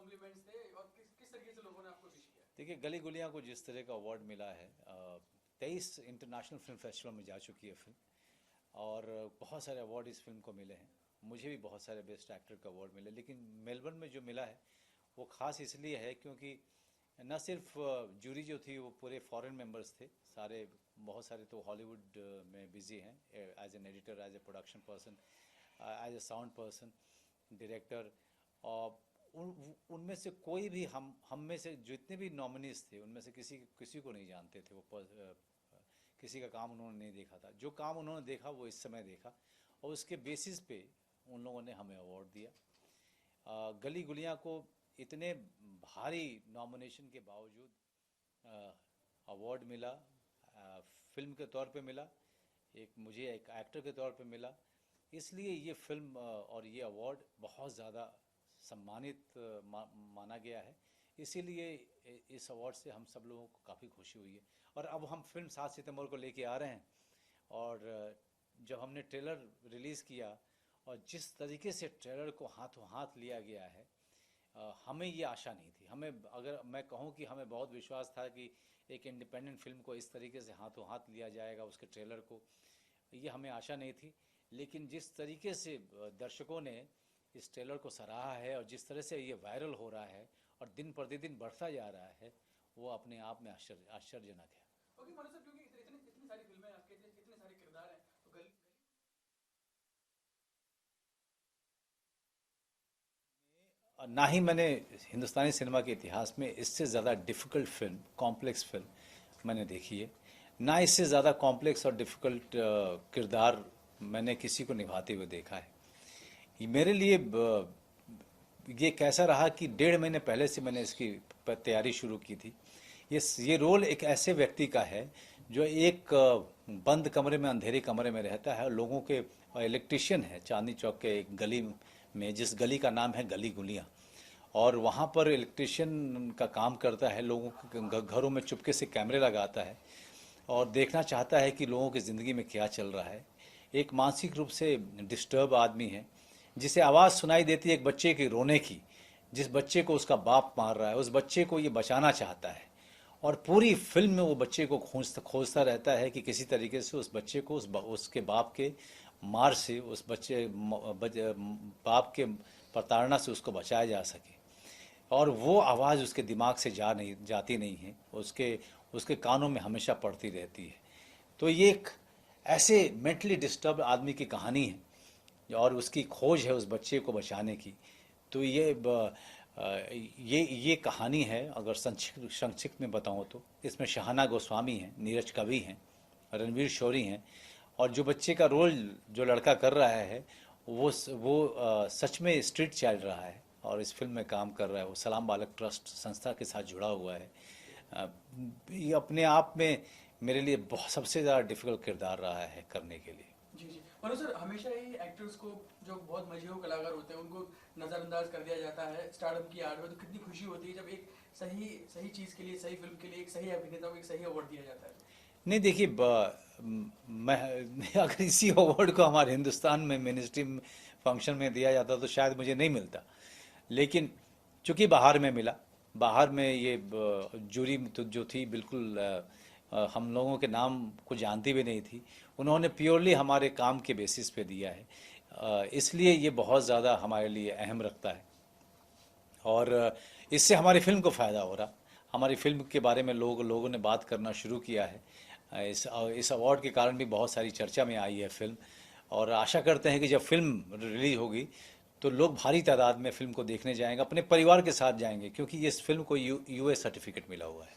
Compliments थे और किस तरीके से लोगों ने आपको विश किया? देखिए, गली गुलियाँ को जिस तरह का अवार्ड मिला है, 23 इंटरनेशनल फिल्म फेस्टिवल में जा चुकी है फिल्म, और बहुत सारे अवार्ड इस फिल्म को मिले हैं। मुझे भी बहुत सारे बेस्ट एक्टर का अवार्ड मिले, लेकिन मेलबर्न में जो मिला है वो ख़ास इसलिए है क्योंकि न सिर्फ जूरी जो थी वो पूरे फॉरेन मेंबर्स थे सारे, बहुत सारे तो हॉलीवुड में बिजी हैं as an editor, as a production person, as a sound person, director. और उनमें से कोई भी हम में से जितने भी नॉमिनीज थे उनमें से किसी को नहीं जानते थे वो, किसी का काम उन्होंने नहीं देखा था। जो काम उन्होंने देखा वो इस समय देखा, और उसके बेसिस पे उन लोगों ने हमें अवार्ड दिया। गली गुलियाँ को इतने भारी नॉमिनेशन के बावजूद अवार्ड मिला, फिल्म के तौर पे मिला, मुझे एक एक्टर के तौर पे मिला। इसलिए ये फिल्म और ये अवार्ड बहुत ज़्यादा सम्मानित माना गया है। इसीलिए इस अवार्ड से हम सब लोगों को काफ़ी खुशी हुई है। और अब हम फिल्म 7 सितंबर को लेके आ रहे हैं, और जब हमने ट्रेलर रिलीज़ किया और जिस तरीके से ट्रेलर को हाथों हाथ लिया गया है, हमें ये आशा नहीं थी। हमें, अगर मैं कहूँ कि हमें बहुत विश्वास था कि एक इंडिपेंडेंट फिल्म को इस तरीके से हाथों हाथ लिया जाएगा, उसके ट्रेलर को, ये हमें आशा नहीं थी। लेकिन जिस तरीके से दर्शकों ने इस ट्रेलर को सराहा है और जिस तरह से ये वायरल हो रहा है और दिन प्रतिदिन बढ़ता जा रहा है, वो अपने आप में आश्चर्यजनक है। ओके मनोज सर, क्योंकि इतनी सारी फिल्में आपके, इतने सारे किरदार हैं, तो ना ही मैंने हिंदुस्तानी सिनेमा के इतिहास में इससे ज़्यादा डिफ़िकल्ट फिल्म, कॉम्प्लेक्स फिल्म मैंने देखी है। ना इससे ज़्यादा कॉम्प्लेक्स और डिफ़िकल्ट किरदार मैंने किसी को निभाते हुए देखा है। मेरे लिए ये कैसा रहा कि 1.5 महीने पहले से मैंने इसकी तैयारी शुरू की थी। ये रोल एक ऐसे व्यक्ति का है जो एक बंद कमरे में, अंधेरे कमरे में रहता है, लोगों के इलेक्ट्रिशियन है चांदनी चौक के एक गली में, जिस गली का नाम है गली गुलियाँ, और वहाँ पर इलेक्ट्रिशियन का काम करता है। लोगों के घरों में चुपके से कैमरे लगाता है और देखना चाहता है कि लोगों की ज़िंदगी में क्या चल रहा है। एक मानसिक रूप से डिस्टर्ब आदमी है जिसे आवाज़ सुनाई देती है एक बच्चे के रोने की, जिस बच्चे को उसका बाप मार रहा है, उस बच्चे को ये बचाना चाहता है। और पूरी फिल्म में वो बच्चे को खोजता रहता है कि किसी तरीके से उस बच्चे को उसके बाप के मार से, उस बाप के प्रताड़ना से उसको बचाया जा सके। और वो आवाज़ उसके दिमाग से जाती नहीं है, उसके कानों में हमेशा पड़ती रहती है। तो ये एक ऐसे मेंटली डिस्टर्ब आदमी की कहानी है और उसकी खोज है उस बच्चे को बचाने की। तो ये कहानी है। अगर संक्षिप्त में बताऊँ तो इसमें शहाना गोस्वामी हैं, नीरज कवि हैं, रणवीर शोरी हैं, और जो बच्चे का रोल जो लड़का कर रहा है वो सच में स्ट्रीट चाइल्ड रहा है और इस फिल्म में काम कर रहा है। वो सलाम बालक ट्रस्ट संस्था के साथ जुड़ा हुआ है। ये अपने आप में मेरे लिए बहुत सबसे ज़्यादा डिफ़िकल्ट किरदार रहा है करने के लिए। जी जी मनोज सर, हमेशा ही एक्टर्स को, जो बहुत मशहूर कलाकार होते हैं, उनको नज़रअंदाज कर दिया जाता है स्टारडम की आड़ में। तो कितनी खुशी होती है जब एक सही चीज़ के लिए, सही फिल्म के लिए एक सही अभिनेता को एक सही अवार्ड दिया जाता है। नहीं, देखिए, मैं अगर इसी अवार्ड को हमारे हिंदुस्तान में मिनिस्ट्री फंक्शन में दिया जाता तो शायद मुझे नहीं मिलता। लेकिन चूँकि बाहर में मिला, बाहर में ये जूरी तो जो थी बिल्कुल हम लोगों के नाम को जानती भी नहीं थी। उन्होंने प्योरली हमारे काम के बेसिस पे दिया है, इसलिए ये बहुत ज़्यादा हमारे लिए अहम रखता है। और इससे हमारी फिल्म को फ़ायदा हो रहा। हमारी फिल्म के बारे में लोगों ने बात करना शुरू किया है। इस अवार्ड के कारण भी बहुत सारी चर्चा में आई है फिल्म, और आशा करते हैं कि जब फिल्म रिलीज होगी तो लोग भारी तादाद में फिल्म को देखने जाएंगे, अपने परिवार के साथ जाएंगे, क्योंकि इस फिल्म को यूएस सर्टिफिकेट मिला हुआ है।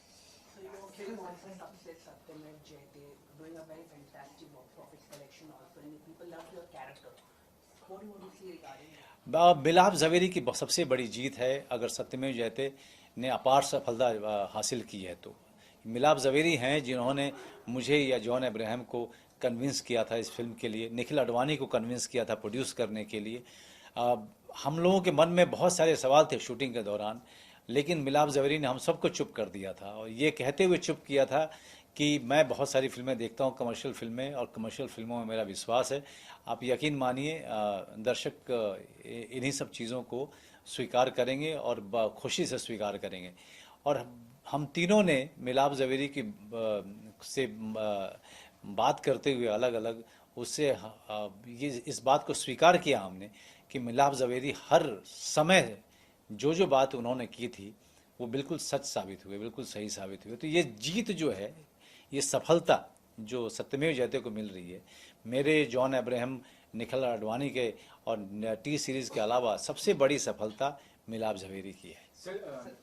मिलाप ज़वेरी की सबसे बड़ी जीत है। अगर सत्यमेव जयते ने अपार सफलता हासिल की है तो मिलाप ज़वेरी हैं जिन्होंने मुझे या जॉन अब्राहम को कन्विंस किया था इस फिल्म के लिए, निखिल अडवाणी को कन्विंस किया था प्रोड्यूस करने के लिए। हम लोगों के मन में बहुत सारे सवाल थे शूटिंग के दौरान, लेकिन मिलाप ज़वेरी ने हम सबको चुप कर दिया था, और ये कहते हुए चुप किया था कि मैं बहुत सारी फिल्में देखता हूँ, कमर्शियल फिल्में, और कमर्शियल फिल्मों में मेरा विश्वास है। आप यकीन मानिए दर्शक इन्हीं सब चीज़ों को स्वीकार करेंगे और खुशी से स्वीकार करेंगे। और हम तीनों ने मिलाप ज़वेरी की से बात करते हुए अलग अलग उससे ये इस बात को स्वीकार किया हमने कि मिलाप ज़वेरी हर समय जो बात उन्होंने की थी वो बिल्कुल सच साबित हुए, बिल्कुल सही साबित हुए। तो ये जीत जो है, ये सफलता जो सत्यमेव जयते को मिल रही है, मेरे जॉन अब्राहम, निखिल आडवाणी के और टी सीरीज़ के अलावा सबसे बड़ी सफलता मिलाप ज़वेरी की है। सर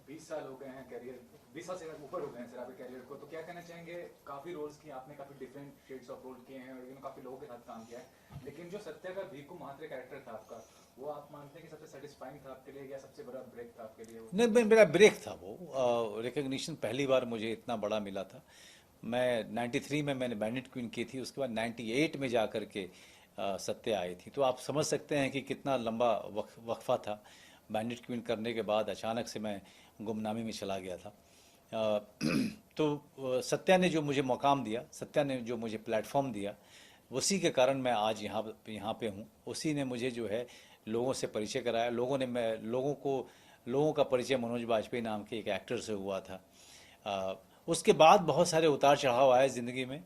20 साल हो गए हैं कैरियर, 20 साल से ऊपर हो गए हैं सर आपके कैरियर को, तो क्या कहना चाहेंगे? काफ़ी रोल्स किए आपने, काफ़ी डिफरेंट शेड्स ऑफ रोल किए हैं और काफ़ी लोगों के साथ काम किया है, लेकिन जो सत्या का भीखू महात्रे कैरेक्टर था आपका, वो आप मानते हैं कि सबसे सेटिस्फाइंग था आपके लिए या सबसे बड़ा ब्रेक था आपके लिए? नहीं, मेरा ब्रेक था वो। रिकग्निशन पहली बार मुझे इतना बड़ा मिला था। मैं 93 में मैंने बैंडिट क्वीन की थी, उसके बाद 98 में जा कर के सत्या आई थी। तो आप समझ सकते हैं कि कितना लंबा वक्फा था। बैंडिट क्वीन करने के बाद अचानक से मैं गुमनामी में चला गया था। तो सत्या ने जो मुझे मकाम दिया, सत्या ने जो मुझे प्लेटफॉर्म दिया, उसी के कारण मैं आज यहाँ पे हूँ। उसी ने मुझे जो है लोगों से परिचय कराया। लोगों का परिचय मनोज बाजपेयी नाम के एक एक्टर से हुआ था। उसके बाद बहुत सारे उतार चढ़ाव आए ज़िंदगी में,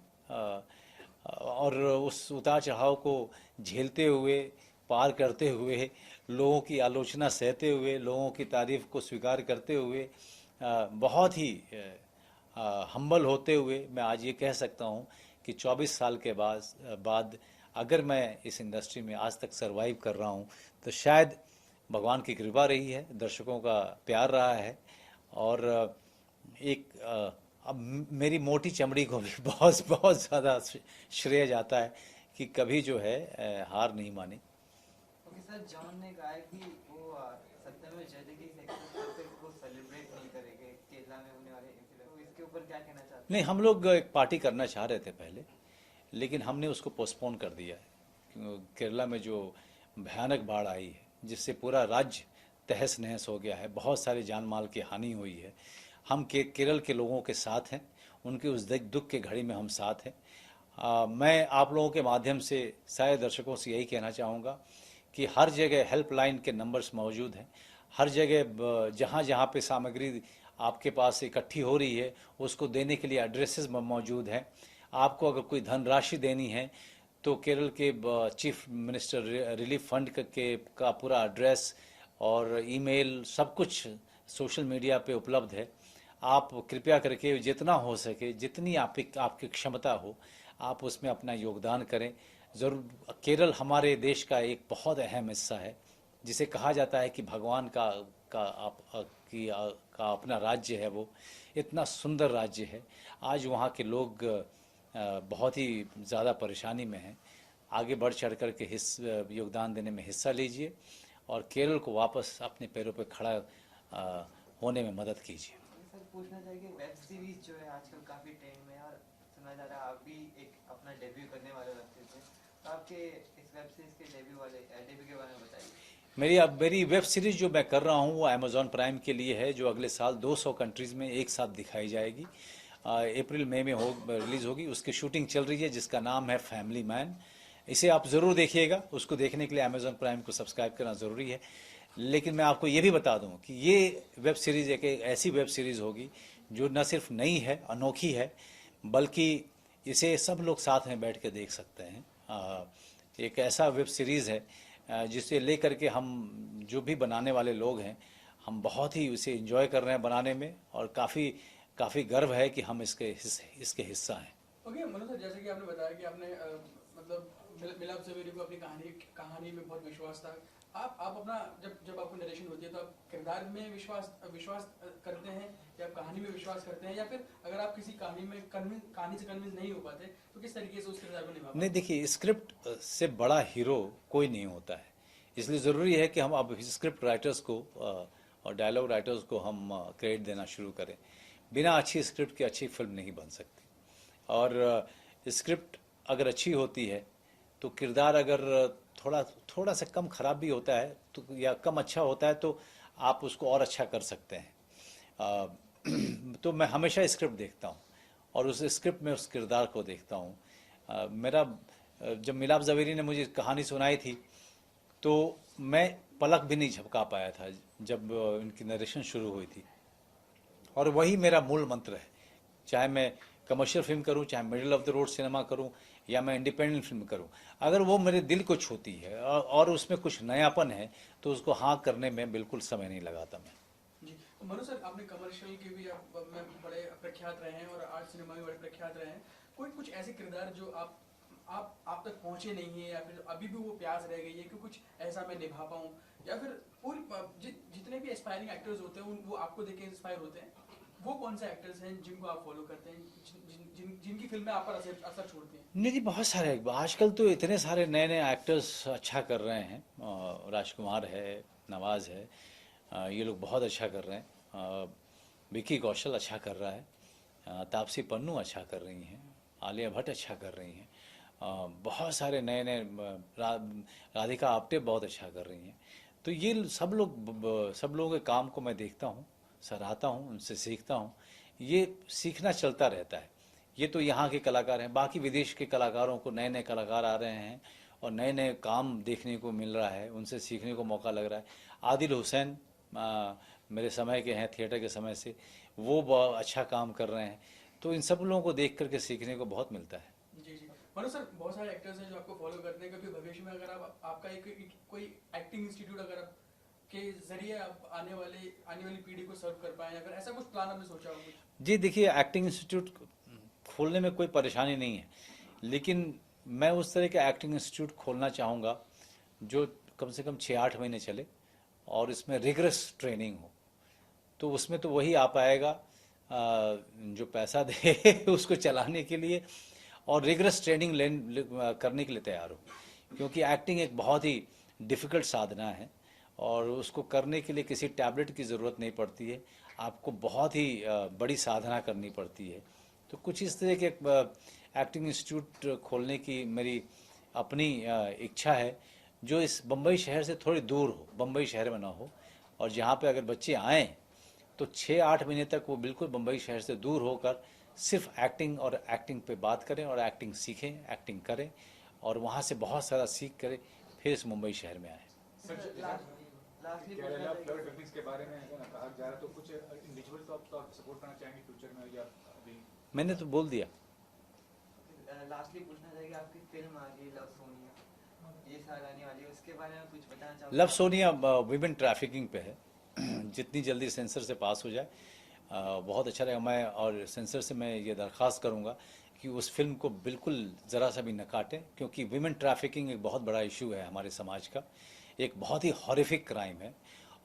और उस उतार चढ़ाव को झेलते हुए, पार करते हुए, लोगों की आलोचना सहते हुए, लोगों की तारीफ़ को स्वीकार करते हुए, बहुत ही हम्बल होते हुए मैं आज ये कह सकता हूँ कि 24 साल के बाद अगर मैं इस इंडस्ट्री में आज तक सरवाइव कर रहा हूँ तो शायद भगवान की कृपा रही है, दर्शकों का प्यार रहा है, और एक अब मेरी मोटी चमड़ी को भी बहुत बहुत ज़्यादा श्रेय जाता है कि कभी जो है हार नहीं मानी। सर जॉन ने कहा है कि वो सत्यमेव जयते की सक्सेस को सेलिब्रेट नहीं करेंगे केरला में होने वाले इंसिडेंट, तो इसके ऊपर क्या कहना चाहते हैं? नहीं, हम लोग एक पार्टी करना चाह रहे थे पहले, लेकिन हमने उसको पोस्टपोन कर दिया है। केरला में जो भयानक बाढ़ आई है जिससे पूरा राज्य तहस नहस हो गया है, बहुत सारे जान माल की हानि हुई है। हम केरल के लोगों के साथ हैं, उनके उस दुख के घड़ी में हम साथ हैं। मैं आप लोगों के माध्यम से सारे दर्शकों से यही कहना चाहूँगा कि हर जगह हेल्पलाइन के नंबर्स मौजूद हैं। हर जगह जहाँ जहाँ पे सामग्री आपके पास इकट्ठी हो रही है उसको देने के लिए एड्रेसेस मौजूद हैं। आपको अगर कोई धनराशि देनी है तो केरल के चीफ मिनिस्टर रिलीफ फंड का पूरा एड्रेस और ईमेल सब कुछ सोशल मीडिया पे उपलब्ध है। आप कृपया करके जितना हो सके, जितनी आपकी क्षमता हो, आप उसमें अपना योगदान करें। ज़रूर केरल हमारे देश का एक बहुत अहम हिस्सा है, जिसे कहा जाता है कि भगवान का अपना राज्य है। वो इतना सुंदर राज्य है। आज वहाँ के लोग बहुत ही ज़्यादा परेशानी में हैं। आगे बढ़ चढ़ कर के योगदान देने में हिस्सा लीजिए और केरल को वापस अपने पैरों पर खड़ा होने में मदद कीजिए। सर पूछना चाहिए वेब सीरीज जो है आजकल काफ़ी ट्रेंड में है और सुना जा रहा है आप भी एक अपना डेब्यू करने वाले वेब सीरीज है, तो आपके इस वेब सीरीज के डेब्यू के बारे में बताइए। मेरी वेब सीरीज़ जो मैं कर रहा हूँ वो अमेज़ॉन प्राइम के लिए है, जो अगले साल 200 कंट्रीज़ में एक साथ दिखाई जाएगी। अप्रैल मई में रिलीज़ होगी। उसकी शूटिंग चल रही है जिसका नाम है फैमिली मैन। इसे आप ज़रूर देखिएगा। उसको देखने के लिए अमेज़ॉन प्राइम को सब्सक्राइब करना ज़रूरी है। लेकिन मैं आपको ये भी बता दूं कि ये वेब सीरीज़ एक ऐसी वेब सीरीज़ होगी जो न सिर्फ नई है, अनोखी है, बल्कि इसे सब लोग साथ में बैठ के देख सकते हैं। एक ऐसा वेब सीरीज़ है जिसे लेकर के हम जो भी बनाने वाले लोग हैं, हम बहुत ही उसे एंजॉय कर रहे हैं बनाने में, और काफ़ी गर्व है कि हम इसके हिस्सा हैं। ओके मनोज सर, जैसे कि आपने बताया कि आपने मतलब मिलाप ज़वेरी को अपनी कहानी में बहुत विश्वास था। आप अपना जब आपको नरेशन होती है तो आप किरदार में विश्वास करते हैं या आप कहानी में विश्वास करते हैं, या फिर अगर आप किसी कहानी से कन्विंस नहीं हो पाते तो किस तरीके से उस किरदार को निभाते हैं? नहीं, देखिए, स्क्रिप्ट से बड़ा हीरो कोई नहीं होता है। इसलिए ज़रूरी है कि हम अब स्क्रिप्ट राइटर्स को और डायलॉग राइटर्स को हम क्रेडिट देना शुरू करें। बिना अच्छी स्क्रिप्ट के अच्छी फिल्म नहीं बन सकती। और स्क्रिप्ट अगर अच्छी होती है तो किरदार अगर थोड़ा सा कम खराब भी होता है तो, या कम अच्छा होता है, तो आप उसको और अच्छा कर सकते हैं। तो मैं हमेशा स्क्रिप्ट देखता हूँ। और उस स्क्रिप्ट में उस किरदार को देखता हूँ। जब मिलाप ज़वेरी ने मुझे कहानी सुनाई थी तो मैं पलक भी नहीं झपका पाया था जब इनकी नरेशन शुरू हुई थी। और वही मेरा मूल मंत्र है, चाहे मैं कमर्शियल फिल्म करूं, चाहे middle of the road cinema करूं, या मैं इंडिपेंडेंट फिल्म करूं, अगर वो मेरे दिल को छूती है और उसमें कुछ नयापन है तो उसको हाँ करने में बिल्कुल समय नहीं लगाता मैं। जी मनु सर, आपने कमर्शियल के भी आप में बड़े प्रख्यात रहे हैं और आर्ट सिनेमा में बड़े प्रख्यात रहे हैं। कोई कुछ ऐसे किरदार जो आप तक पहुंचे नहीं है, या फिर अभी भी वो प्यास रह गई है कि कुछ ऐसा मैं निभा पाऊं, या फिर पूरी जितने भी एस्पायरिंग एक्टर्स होते हैं वो आपको देख के इंस्पायर होते हैं, वो कौन से एक्टर्स हैं जिनको आप फॉलो करते हैं, जिनकी फिल्में आप पर असर छोड़ती हैं? नहीं जी, बहुत सारे आजकल तो इतने सारे नए नए एक्टर्स अच्छा कर रहे हैं। राजकुमार है, नवाज है, ये लोग बहुत अच्छा कर रहे हैं। विकी कौशल अच्छा कर रहा है, तापसी पन्नू अच्छा कर रही हैं, आलिया भट्ट अच्छा कर रही हैं, बहुत सारे नए नए राधिका आप्टे बहुत अच्छा कर रही हैं। तो ये सब लोगों के काम को मैं देखता हूँ, सराहता हूँ, उनसे सीखता हूँ। ये सीखना चलता रहता है। ये तो यहाँ के कलाकार हैं, बाकी विदेश के कलाकारों को नए नए कलाकार आ रहे हैं और नए नए काम देखने को मिल रहा है, उनसे सीखने को मौका लग रहा है। आदिल हुसैन मेरे समय के हैं, थिएटर के समय से, वो बहुत अच्छा काम कर रहे हैं। तो इन सब लोगों को देख करके सीखने को बहुत मिलता है। जी जी मनु सर, बहुत सारे एक्टर्स हैं जो आपको फॉलो करते हैं। कभी भविष्य में अगर आपका कोई एक्टिंग इंस्टीट्यूट अगर आप के जरिए आप आने वाली पीढ़ी को सर्व कर पाए, अगर ऐसा कुछ प्लान आपने सोचा हो? जी देखिए, एक्टिंग इंस्टीट्यूट खोलने में कोई परेशानी नहीं है, लेकिन मैं उस तरह का एक्टिंग इंस्टीट्यूट खोलना चाहूँगा जो कम से कम 6-8 महीने चले और इसमें रिगरस ट्रेनिंग हो। तो उसमें तो वही आ पाएगा जो पैसा दे उसको चलाने के लिए और रिगरस ट्रेनिंग करने के लिए तैयार हो, क्योंकि एक्टिंग एक बहुत ही डिफ़िकल्ट साधना है और उसको करने के लिए किसी टैबलेट की ज़रूरत नहीं पड़ती है, आपको बहुत ही बड़ी साधना करनी पड़ती है। तो कुछ इस तरह के एक्टिंग इंस्टीट्यूट खोलने की मेरी अपनी इच्छा है, जो इस बम्बई शहर से थोड़ी दूर हो, बम्बई शहर में ना हो, और जहाँ पे अगर बच्चे आएँ तो 6-8 महीने तक वो बिल्कुल बम्बई शहर से दूर होकर सिर्फ एक्टिंग और एक्टिंग पे बात करें और एक्टिंग सीखें, एक्टिंग करें और वहाँ से बहुत सारा सीख करें, फिर इस मुंबई शहर में आए। केरला फ्लड विक्टिम्स के बारे में कहा जा रहा है, तो कुछ इंडिविजुअल तो आप सपोर्ट करना चाहेंगे फ्यूचर में, या अभी? मैंने तो बोल दिया। लास्टली पूछना चाहिए, आपकी फिल्म आ रही है लव सोनिया, ये साल आने वाली है, उसके बारे में कुछ बताना चाहोगे? लव सोनिया विमेन ट्रैफिकिंग पे है। जितनी जल्दी सेंसर से पास हो जाए बहुत अच्छा रहेगा। मैं और सेंसर से मैं ये दरख्वास्त करूँगा कि उस फिल्म को बिल्कुल ज़रा सा भी न काटें, क्योंकि विमेन ट्रैफिकिंग एक बहुत बड़ा इशू है हमारे समाज का, एक बहुत ही हॉरिफिक क्राइम है।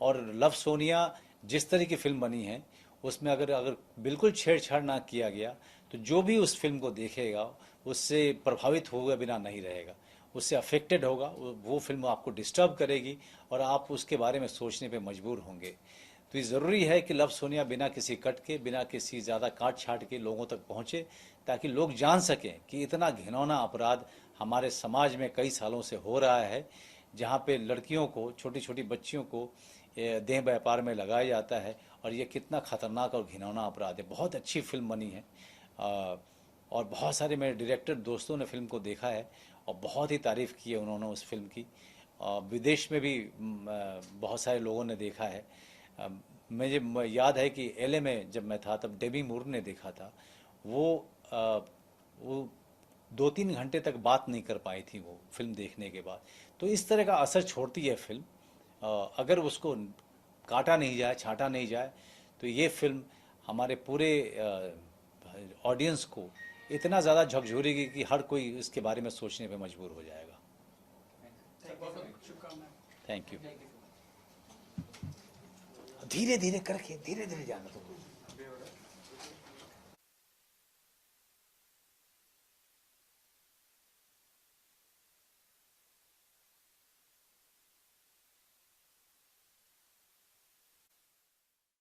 और लव सोनिया जिस तरह की फिल्म बनी है उसमें अगर बिल्कुल छेड़छाड़ ना किया गया तो जो भी उस फिल्म को देखेगा उससे प्रभावित हुए बिना नहीं रहेगा, उससे अफेक्टेड होगा। वो फिल्म आपको डिस्टर्ब करेगी और आप उसके बारे में सोचने पे मजबूर होंगे। तो ये ज़रूरी है कि लव सोनिया बिना किसी कट के, बिना किसी ज़्यादा काट छाट के लोगों तक पहुँचे, ताकि लोग जान सकें कि इतना घिनौना अपराध हमारे समाज में कई सालों से हो रहा है, जहाँ पे लड़कियों को, छोटी छोटी बच्चियों को देह व्यापार में लगाया जाता है, और ये कितना ख़तरनाक और घिनौना अपराध है। बहुत अच्छी फिल्म बनी है और बहुत सारे मेरे डायरेक्टर दोस्तों ने फिल्म को देखा है और बहुत ही तारीफ़ की है उन्होंने उस फिल्म की। विदेश में भी बहुत सारे लोगों ने देखा है। मुझे याद है कि LA में जब मैं था तब डेमी मूर ने देखा था। वो 2-3 घंटे तक बात नहीं कर पाई थी वो फिल्म देखने के बाद। तो इस तरह का असर छोड़ती है फिल्म। अगर उसको काटा नहीं जाए, छांटा नहीं जाए, तो ये फिल्म हमारे पूरे ऑडियंस को इतना ज़्यादा झकझोरेगी कि हर कोई इसके बारे में सोचने पे मजबूर हो जाएगा। शुभकामनाएं। Thank you. धीरे धीरे करके, धीरे धीरे जाना तुम।